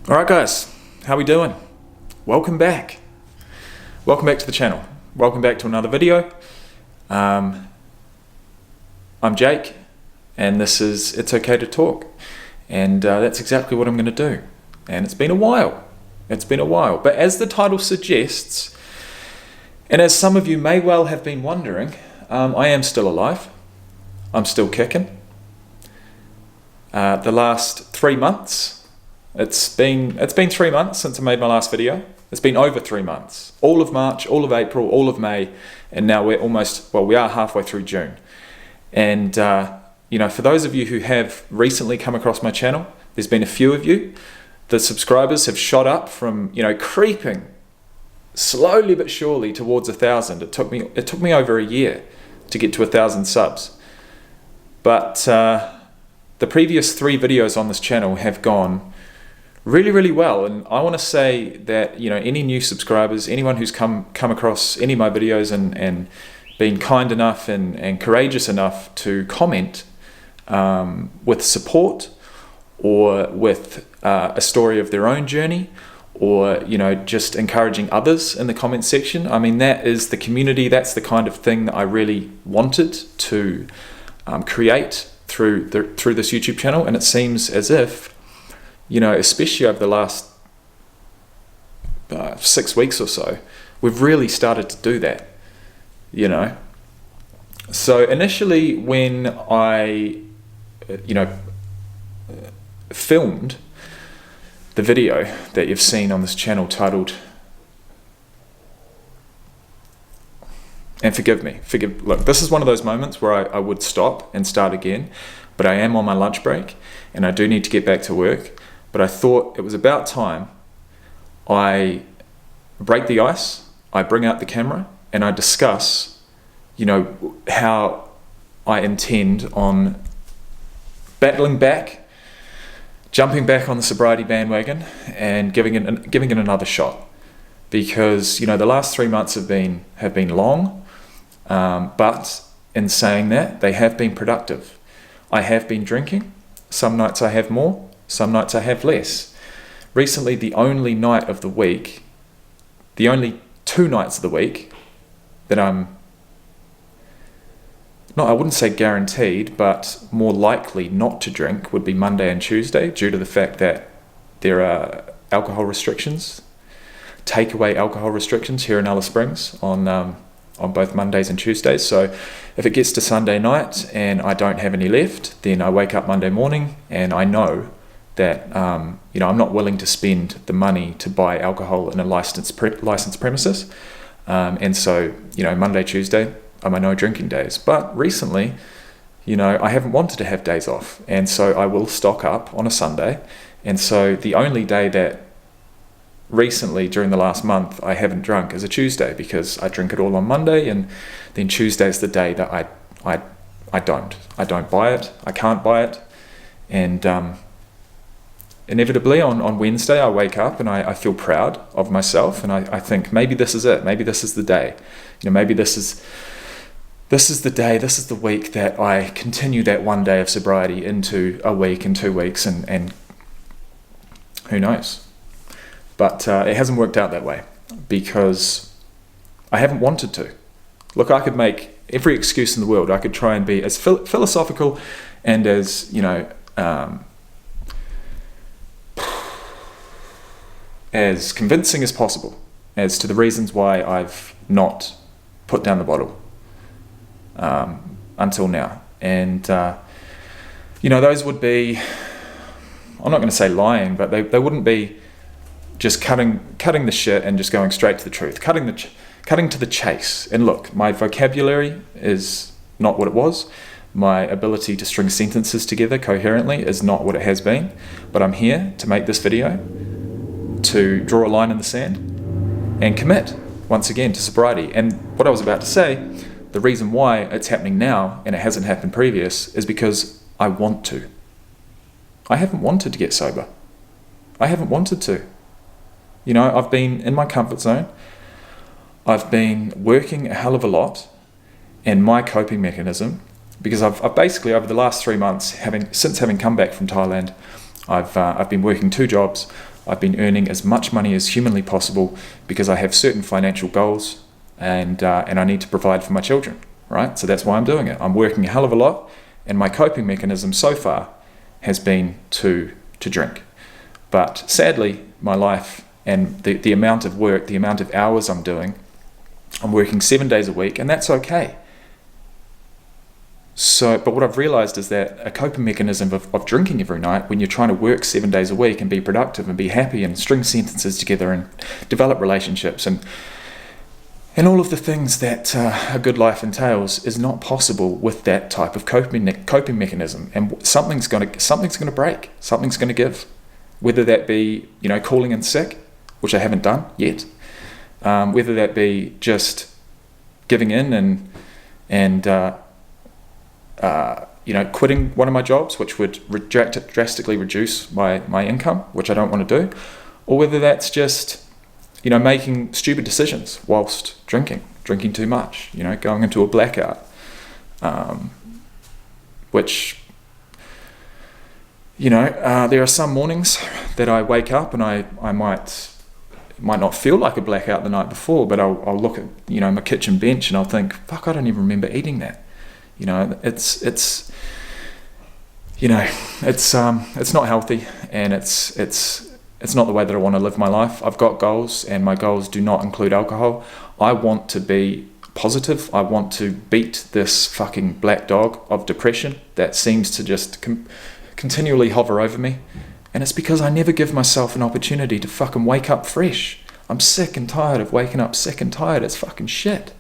Alright guys, how we doing? Welcome back. Welcome back to the channel. Welcome back to another video. I'm Jake and this is It's Okay to Talk, and that's exactly what I'm going to do. And it's been a while. But as the title suggests, and as some of you may well have been wondering, I am still alive. I'm still kicking. The last 3 months, it's been 3 months since I made my last video. It's been over 3 months. All of March, all of April, all of May, and now we are halfway through June. And for those of you who have recently come across my channel, there's been a few of you. The subscribers have shot up from, creeping slowly but surely towards 1,000. It took me over a year to get to 1,000 subs. But the previous 3 videos on this channel have gone really well, and I want to say that any new subscribers, anyone who's come across any of my videos and been kind enough and courageous enough to comment with support or with a story of their own journey, or just encouraging others in the comment section. I mean, that is the community. That's the kind of thing that I really wanted to create through this YouTube channel, and it seems as if especially over the last 6 weeks or so, we've really started to do that. So initially, when I filmed the video that you've seen on this channel titled, and look, this is one of those moments where I would stop and start again, but I am on my lunch break and I do need to get back to work. But I thought it was about time I break the ice, I bring out the camera, and I discuss, how I intend on battling back, jumping back on the sobriety bandwagon, and giving it another shot. Because the last 3 months have been long, but in saying that, they have been productive. I have been drinking. Some nights I have more. Some nights I have less. Recently, the only 2 nights of the week that I wouldn't say guaranteed, but more likely not to drink would be Monday and Tuesday, due to the fact that there are alcohol restrictions, takeaway alcohol restrictions here in Alice Springs on both Mondays and Tuesdays. So if it gets to Sunday night and I don't have any left, then I wake up Monday morning and I know that I'm not willing to spend the money to buy alcohol in a licensed premises, and so Monday, Tuesday are my no drinking days. But recently, I haven't wanted to have days off, and so I will stock up on a Sunday. And so the only day that recently during the last month I haven't drunk is a Tuesday, because I drink it all on Monday, and then Tuesday is the day that I don't buy it. I can't buy it, and inevitably on Wednesday I wake up and I feel proud of myself, and I think maybe this is it. Maybe this is the day. Maybe this is the day, this is the week that I continue that 1 day of sobriety into a week and 2 weeks, and who knows. But it hasn't worked out that way because I haven't wanted to. Look, I could make every excuse in the world. I could try and be as philosophical and as as convincing as possible as to the reasons why I've not put down the bottle until now. And those would be, I'm not going to say lying, but they wouldn't be just cutting the shit and just going straight to the truth, cutting to the chase. And look, my vocabulary is not what it was. My ability to string sentences together coherently is not what it has been. But I'm here to make this video to draw a line in the sand and commit once again to sobriety. And what I was about to say, the reason why it's happening now and it hasn't happened previous is because I want to. I haven't wanted to get sober. I haven't wanted to. I've been in my comfort zone. I've been working a hell of a lot, and my coping mechanism, because I've basically over the last 3 months, since having come back from Thailand, I've been working 2 jobs. I've been earning as much money as humanly possible because I have certain financial goals, and I need to provide for my children, right? So that's why I'm doing it. I'm working a hell of a lot, and my coping mechanism so far has been to drink. But sadly, my life and the amount of work, the amount of hours I'm doing, I'm working 7 days a week, and that's okay. So, but what I've realized is that a coping mechanism of drinking every night, when you're trying to work 7 days a week and be productive and be happy and string sentences together and develop relationships and all of the things that a good life entails, is not possible with that type of coping mechanism. And something's going to break. Something's going to give. Whether that be, calling in sick, which I haven't done yet. Whether that be just giving in and quitting one of my jobs, which would drastically reduce my income, which I don't want to do, or whether that's just making stupid decisions whilst drinking too much, going into a blackout, which, there are some mornings that I wake up and I might not feel like a blackout the night before, but I'll look at, my kitchen bench and I'll think, fuck, I don't even remember eating that. It's not healthy, and it's not the way that I want to live my life. I've got goals, and my goals do not include alcohol. I want to be positive. I want to beat this fucking black dog of depression that seems to just continually hover over me. And it's because I never give myself an opportunity to fucking wake up fresh. I'm sick and tired of waking up sick and tired. It's fucking shit.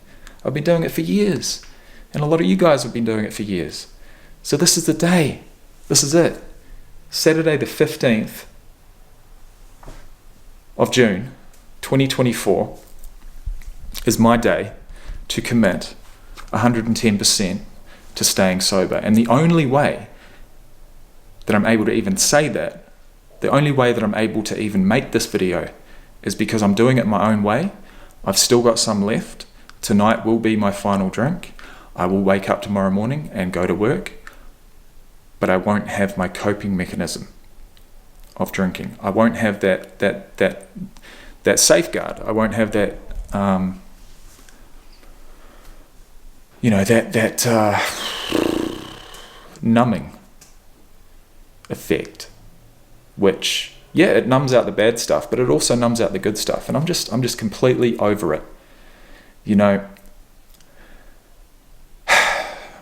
I've been doing it for years. And a lot of you guys have been doing it for years. So this is the day. This is it. Saturday the 15th of June, 2024, is my day to commit 110% to staying sober. And the only way that I'm able to even say that, the only way that I'm able to even make this video, is because I'm doing it my own way. I've still got some left. Tonight will be my final drink. I will wake up tomorrow morning and go to work, but I won't have my coping mechanism of drinking. I won't have that safeguard. I won't have that numbing effect, which, yeah, it numbs out the bad stuff, but it also numbs out the good stuff. And I'm just completely over it.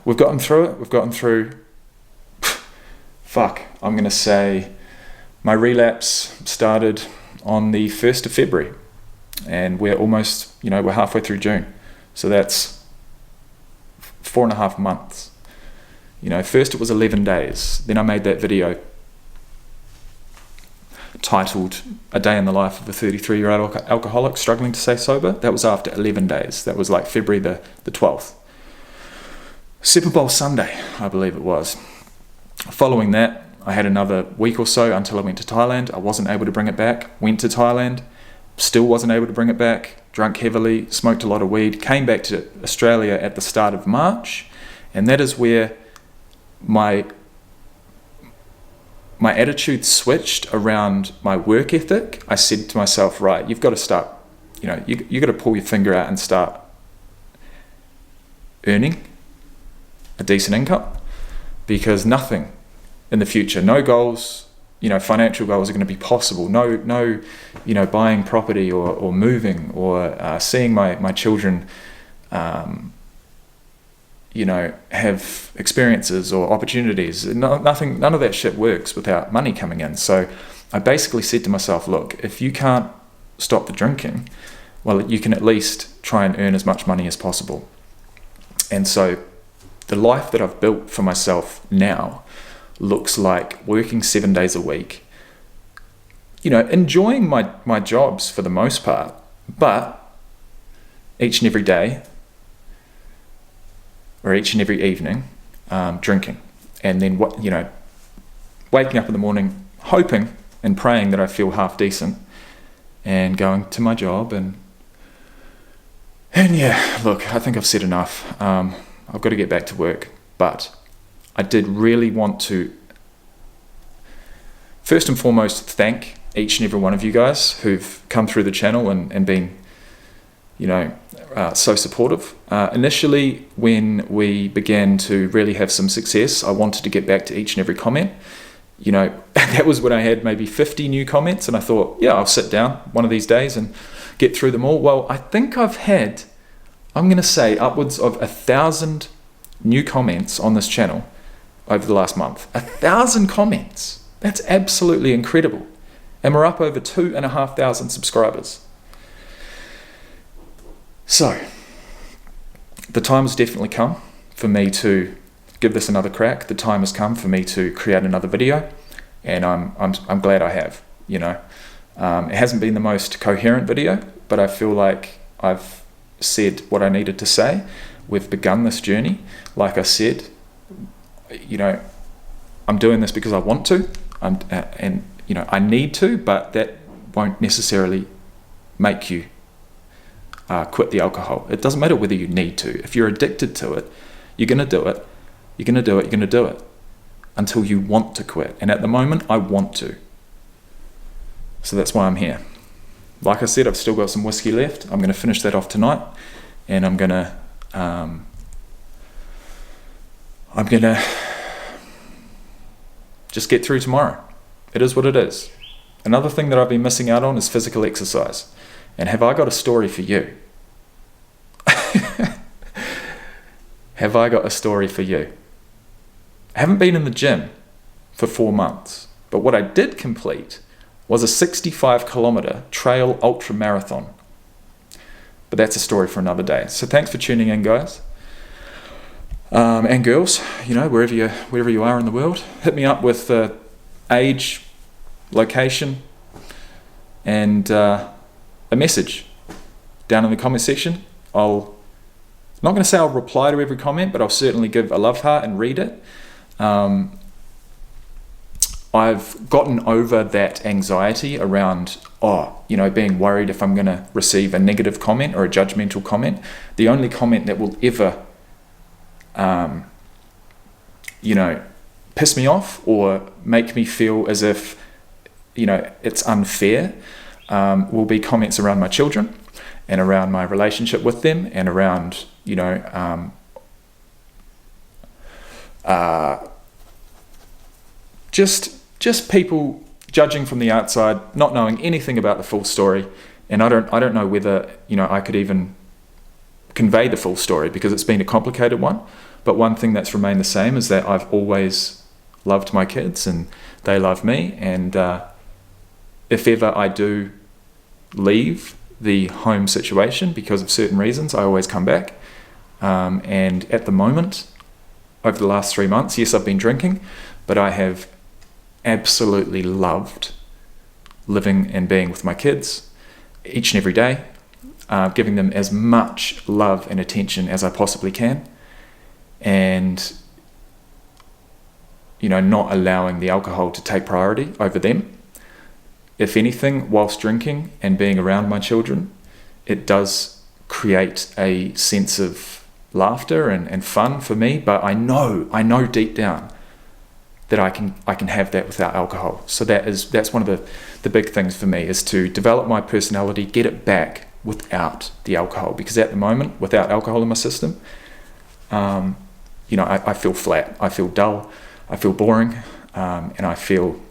We've gotten through it. We've gotten through, I'm going to say my relapse started on the 1st of February, and we're almost, we're halfway through June. So that's 4.5 months. First it was 11 days. Then I made that video titled A Day in the Life of a 33-year-old alcoholic struggling to stay sober. That was after 11 days. That was like February the 12th. Super Bowl Sunday, I believe it was. Following that, I had another week or so until I went to Thailand. I wasn't able to bring it back. Went to Thailand, still wasn't able to bring it back. Drank heavily, smoked a lot of weed. Came back to Australia at the start of March, and that is where my attitude switched around my work ethic. I said to myself, right, you've got to start, you got to pull your finger out and start earning a decent income, because nothing in the future, no goals, financial goals are going to be possible. No, buying property or moving or seeing my children, have experiences or opportunities. None of that shit works without money coming in. So I basically said to myself, look, if you can't stop the drinking, well, you can at least try and earn as much money as possible. And so the life that I've built for myself now looks like working 7 days a week, enjoying my jobs for the most part, but each and every day or each and every evening, drinking. And then, waking up in the morning, hoping and praying that I feel half decent, and going to my job. And yeah, look, I think I've said enough. I've got to get back to work, but I did really want to, first and foremost, thank each and every one of you guys who've come through the channel and been, so supportive. Initially, when we began to really have some success, I wanted to get back to each and every comment. That was when I had maybe 50 new comments, and I thought, yeah, I'll sit down one of these days and get through them all. Well, I think I've had, I'm going to say, upwards of 1,000 new comments on this channel over the last month. 1,000 comments. That's absolutely incredible. And we're up over 2,500 subscribers. So, the time has definitely come for me to give this another crack. The time has come for me to create another video, and I'm glad I have. It hasn't been the most coherent video, but I feel like I've said what I needed to say. We've begun this journey. Like I said, I'm doing this because I want to, I need to, but that won't necessarily make you quit the alcohol. It doesn't matter whether you need to. If you're addicted to it, you're going to do it. You're going to do it. You're going to do it until you want to quit. And at the moment, I want to. So that's why I'm here. Like I said, I've still got some whiskey left. I'm going to finish that off tonight, and I'm going to just get through tomorrow. It is what it is. Another thing that I've been missing out on is physical exercise. And have I got a story for you? Have I got a story for you? I haven't been in the gym for 4 months, but what I did complete was a 65-kilometer trail ultra marathon. But that's a story for another day. So thanks for tuning in, guys. And girls, wherever you are in the world, hit me up with age, location, and a message down in the comment section. I'm not going to say I'll reply to every comment, but I'll certainly give a love heart and read it. I've gotten over that anxiety around, being worried if I'm going to receive a negative comment or a judgmental comment. The only comment that will ever, piss me off or make me feel as if, it's unfair, will be comments around my children and around my relationship with them and around, just people judging from the outside, not knowing anything about the full story. And I don't know whether, I could even convey the full story because it's been a complicated one. But one thing that's remained the same is that I've always loved my kids and they love me. And if ever I do leave the home situation because of certain reasons, I always come back. And at the moment, over the last 3 months, yes, I've been drinking, but I have absolutely loved living and being with my kids each and every day, giving them as much love and attention as I possibly can, and not allowing the alcohol to take priority over them. If anything, whilst drinking and being around my children, it does create a sense of laughter and fun for me, but I know deep down that I can have that without alcohol. So that's one of the big things for me, is to develop my personality, get it back without the alcohol. Because at the moment, without alcohol in my system, I feel flat, I feel dull, I feel boring, and I feel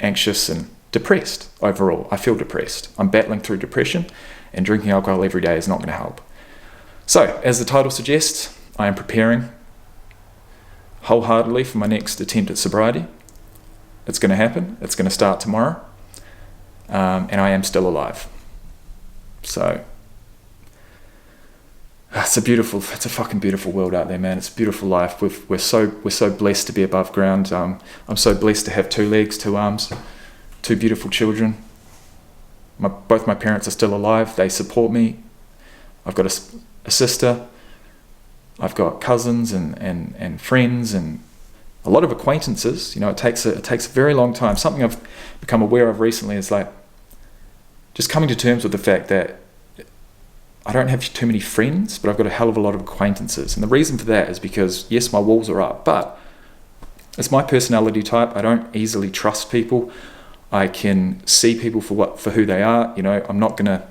anxious and depressed overall. I feel depressed. I'm battling through depression, and drinking alcohol every day is not going to help. So, as the title suggests, I am preparing wholeheartedly for my next attempt at sobriety. It's going to happen. It's going to start tomorrow. And I am still alive. So, it's a fucking beautiful world out there, man. It's a beautiful life. We're so blessed to be above ground. I'm so blessed to have 2 legs, 2 arms, 2 beautiful children. Both my parents are still alive. They support me. I've got a sister. I've got cousins and friends and a lot of acquaintances. It takes a very long time. Something I've become aware of recently is like just coming to terms with the fact that I don't have too many friends, but I've got a hell of a lot of acquaintances. And the reason for that is because, yes, my walls are up, but it's my personality type. I don't easily trust people. I can see people for who they are. You know, I'm not going to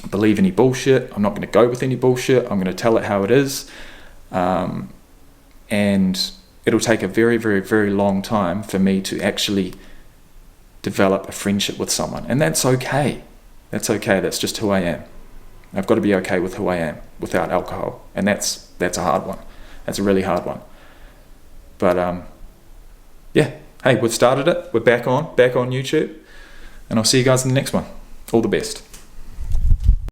believe any bullshit. I'm not going to go with any bullshit. I'm going to tell it how it is. And it'll take a very, very, very long time for me to actually develop a friendship with someone. And that's okay. That's okay. That's just who I am. I've got to be okay with who I am without alcohol. And that's a hard one. That's a really hard one. But yeah, hey, we've started it. We're back on YouTube. And I'll see you guys in the next one. All the best.